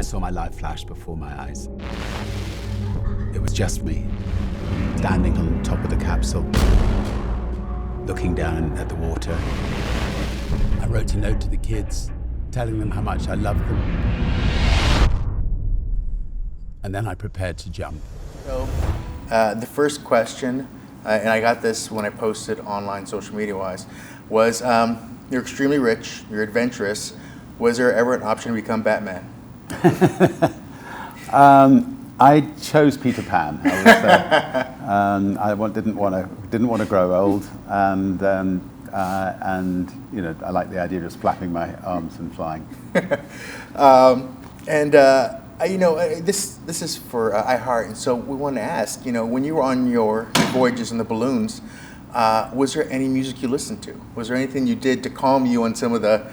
I saw my life flash before my eyes. It was just me, standing on top of the capsule, looking down at the water. I wrote a note to the kids, telling them how much I loved them. And then I prepared to jump. So, the first question, and I got this when I posted online social media-wise, was you're extremely rich, you're adventurous. Was there ever an option to become Batman? I chose Peter Pan. I didn't want to grow old, and I like the idea of just flapping my arms and flying. This is for iHeart, and so we want to ask, when you were on your voyages in the balloons, was there any music you listened to? Was there anything you did to calm you on some of the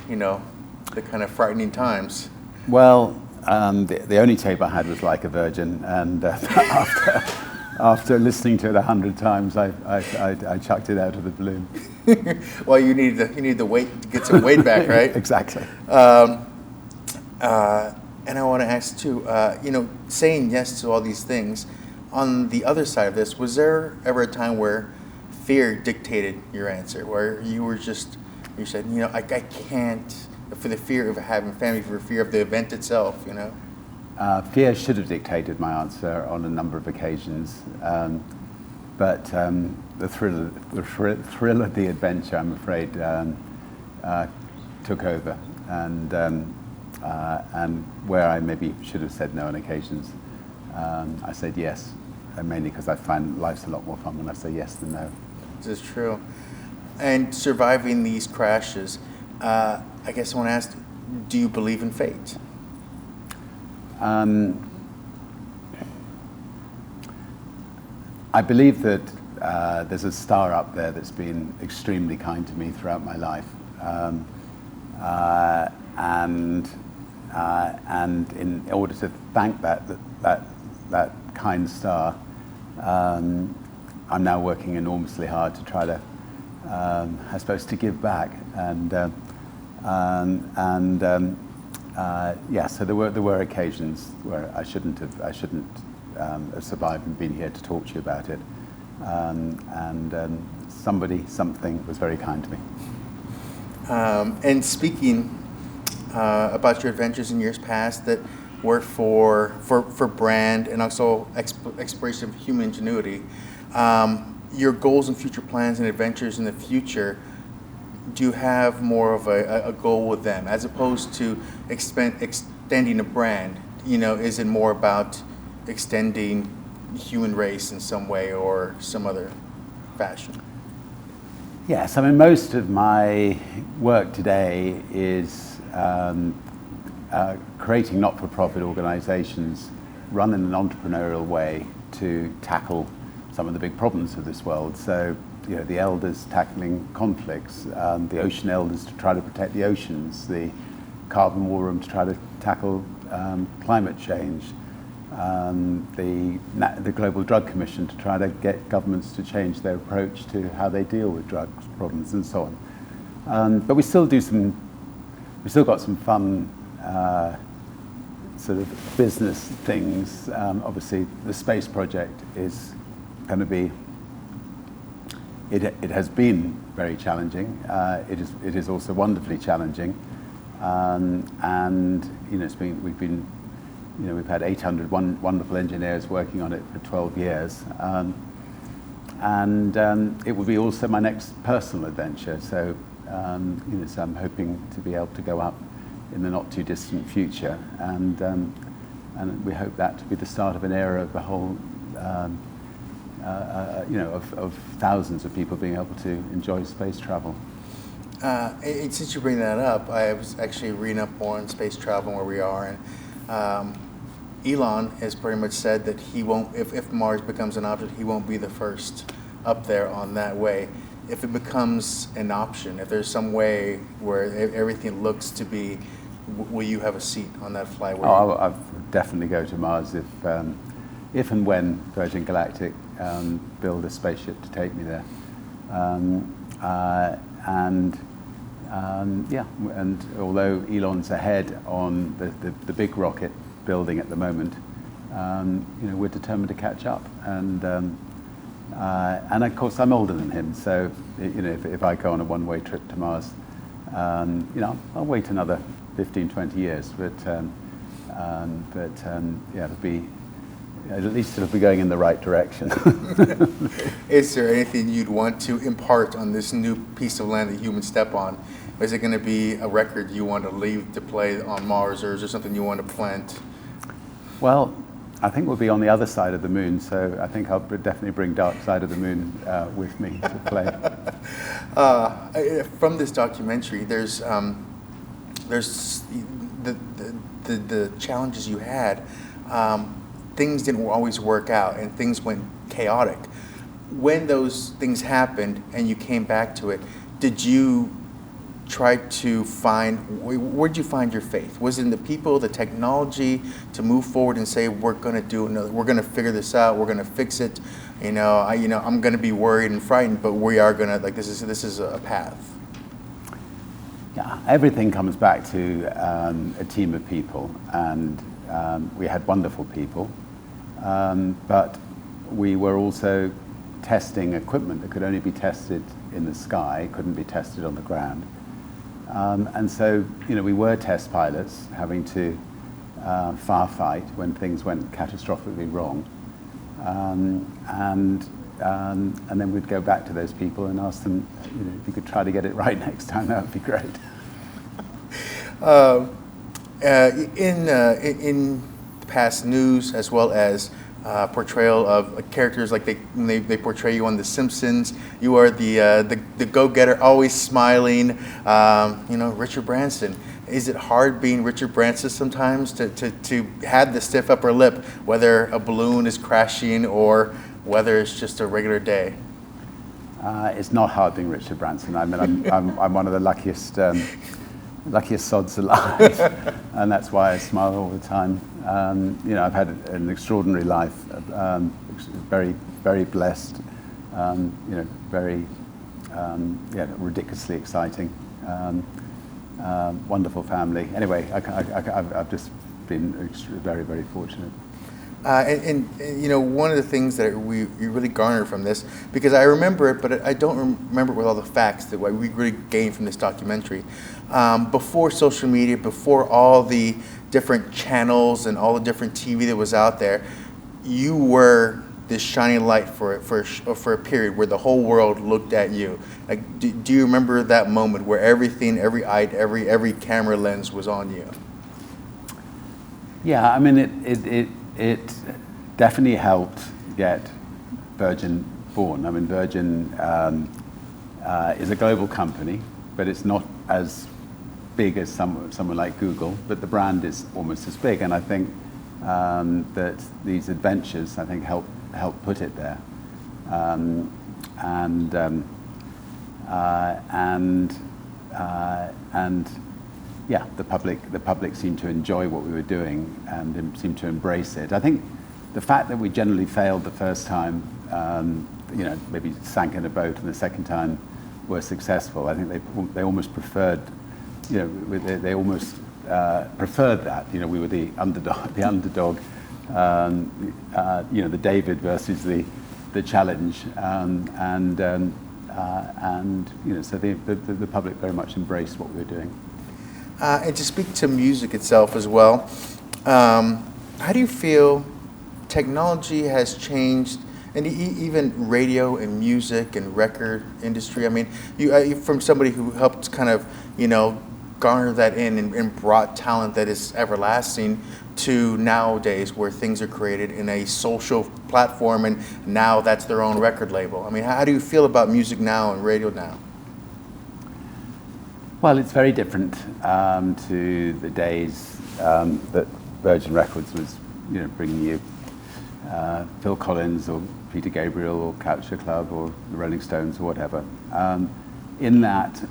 kind of frightening times? Well, the only tape I had was Like a Virgin, and after listening to it 100 times, I chucked it out of the balloon. Well, you need the weight to get some weight back, right? Exactly. And I want to ask too, saying yes to all these things, on the other side of this, was there ever a time where fear dictated your answer, where you said, I can't, for the fear of having family, for fear of the event itself, Fear should have dictated my answer on a number of occasions, but the thrill of the adventure, I'm afraid, took over, and where I maybe should have said no on occasions, I said yes, mainly because I find life's a lot more fun when I say yes than no. This is true. And surviving these crashes, I guess I want to ask, do you believe in fate? I believe that there's a star up there that's been extremely kind to me throughout my life, and in order to thank that kind star, I'm now working enormously hard to try to, I suppose, to give back, so there were occasions where I shouldn't have survived and been here to talk to you about it, something was very kind to me. And speaking about your adventures in years past that were for brand and also exploration of human ingenuity, your goals and future plans and adventures in the future, do you have more of a goal with them as opposed to extending a brand? Is it more about extending the human race in some way or some other fashion? Yes, I mean, most of my work today is creating not-for-profit organizations run in an entrepreneurial way to tackle some of the big problems of this world. So, the elders tackling conflicts, the ocean elders to try to protect the oceans, the carbon war room to try to tackle climate change, the Global Drug Commission to try to get governments to change their approach to how they deal with drug problems and so on. But we still got some fun sort of business things. Obviously, the space project is going to be. It has been very challenging. It is also wonderfully challenging, and we've had 800 wonderful engineers working on it for 12 years, and it will be also my next personal adventure. So, so I'm hoping to be able to go up in the not too distant future, and we hope that to be the start of an era of the whole. Of thousands of people being able to enjoy space travel. Since you bring that up, I was actually reading up more on space travel and where we are, and Elon has pretty much said that he won't, if Mars becomes an option, he won't be the first up there on that way. If it becomes an option, if there's some way where everything looks to be, will you have a seat on that flight? I'll definitely go to Mars if and when Virgin Galactic build a spaceship to take me there. Yeah, and although Elon's ahead on the big rocket building at the moment, we're determined to catch up. And of course, I'm older than him, so if I go on a one-way trip to Mars, I'll wait another 15, 20 years. But yeah, at least it'll be going in the right direction. Is there anything you'd want to impart on this new piece of land that humans step on? Is it going to be a record you want to leave to play on Mars, or is there something you want to plant? Well, I think we'll be on the other side of the moon, so I think I'll definitely bring Dark Side of the Moon with me to play. From this documentary, there's the challenges you had. Things didn't always work out, and things went chaotic. When those things happened and you came back to it, did you try to where did you find your faith? Was it in the people, the technology, to move forward and say, we're going to figure this out, we're going to fix it? I'm going to be worried and frightened, but we are going to, this is a path. Yeah, everything comes back to a team of people, and we had wonderful people, but we were also testing equipment that could only be tested in the sky, couldn't be tested on the ground. And so, we were test pilots having to firefight when things went catastrophically wrong. And then we'd go back to those people and ask them, if you could try to get it right next time, that would be great. In past news, as well as portrayal of characters like they portray you on The Simpsons, you are the go-getter, always smiling. Richard Branson. Is it hard being Richard Branson sometimes to have the stiff upper lip, whether a balloon is crashing or whether it's just a regular day? It's not hard being Richard Branson. I mean, I'm one of the luckiest sods alive, and that's why I smile all the time. I've had an extraordinary life, very, very blessed, very, ridiculously exciting, wonderful family. Anyway, I've just been very, very fortunate. One of the things that you really garner from this, because I remember it, but I don't remember it with all the facts that we really gained from this documentary. Before social media, before all the different channels and all the different TV that was out there, you were this shining light for a period where the whole world looked at you. Like, do you remember that moment where everything, every eye, every camera lens was on you? Yeah, I mean, it definitely helped get Virgin born. I mean, Virgin is a global company, but it's not as big as someone like Google, but the brand is almost as big, and I think that these adventures, help put it there. Yeah, the public seemed to enjoy what we were doing and seemed to embrace it. I think the fact that we generally failed the first time, maybe sank in a boat, and the second time were successful. I think they almost preferred, they almost preferred that. We were the underdog, the David versus the challenge, so the public very much embraced what we were doing. And to speak to music itself as well, how do you feel technology has changed, and even radio and music and record industry? I mean, you from somebody who helped kind of, garner that in and brought talent that is everlasting, to nowadays where things are created in a social platform, and now that's their own record label. I mean, how do you feel about music now and radio now? Well, it's very different to the days that Virgin Records was, bringing you Phil Collins or Peter Gabriel or Culture Club or the Rolling Stones or whatever. In that,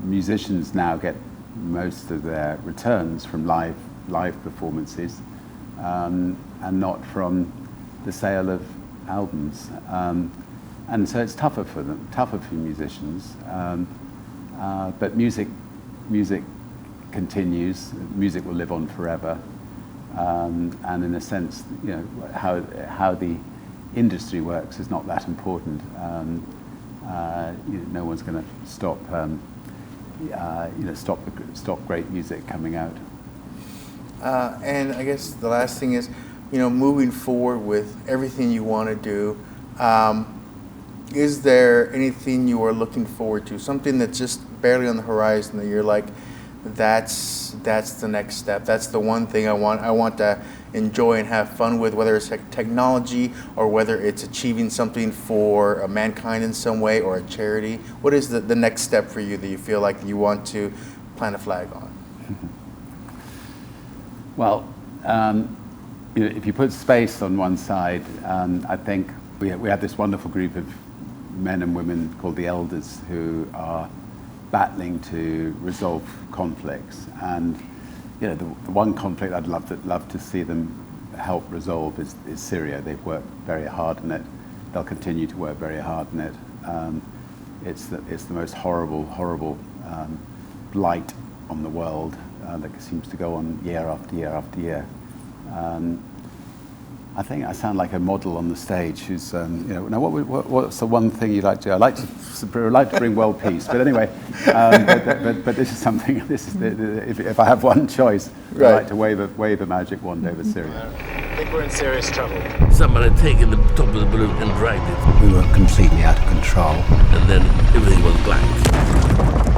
musicians now get most of their returns from live performances, and not from the sale of albums. And so it's tougher for musicians. But music continues. Music will live on forever. And in a sense, you know, how the industry works is not that important. No one's going to stop great music coming out. And I guess the last thing is, you know, moving forward with everything you want to do, is there anything you are looking forward to? Something that's just barely on the horizon that you're like, that's the next step. That's the one thing I want to enjoy and have fun with, whether it's technology or whether it's achieving something for mankind in some way or a charity. What is the next step for you that you feel like you want to plant a flag on? Well, you know, if you put space on one side, I think we have this wonderful group of men and women called the Elders who are battling to resolve conflicts. And you know, the one conflict I'd love to see them help resolve is Syria. They've worked very hard on it. They'll continue to work very hard on it. It's the most horrible blight on the world that seems to go on year after year after year. I think I sound like a model on the stage who's, you know, now what's the one thing you'd like to do? I'd like to bring world peace, but anyway, but this is something, if I have one choice, I'd like to wave a magic wand over Syria. I think we're in serious trouble. Someone had taken the top of the balloon and dragged it. We were completely out of control. And then everything was blank.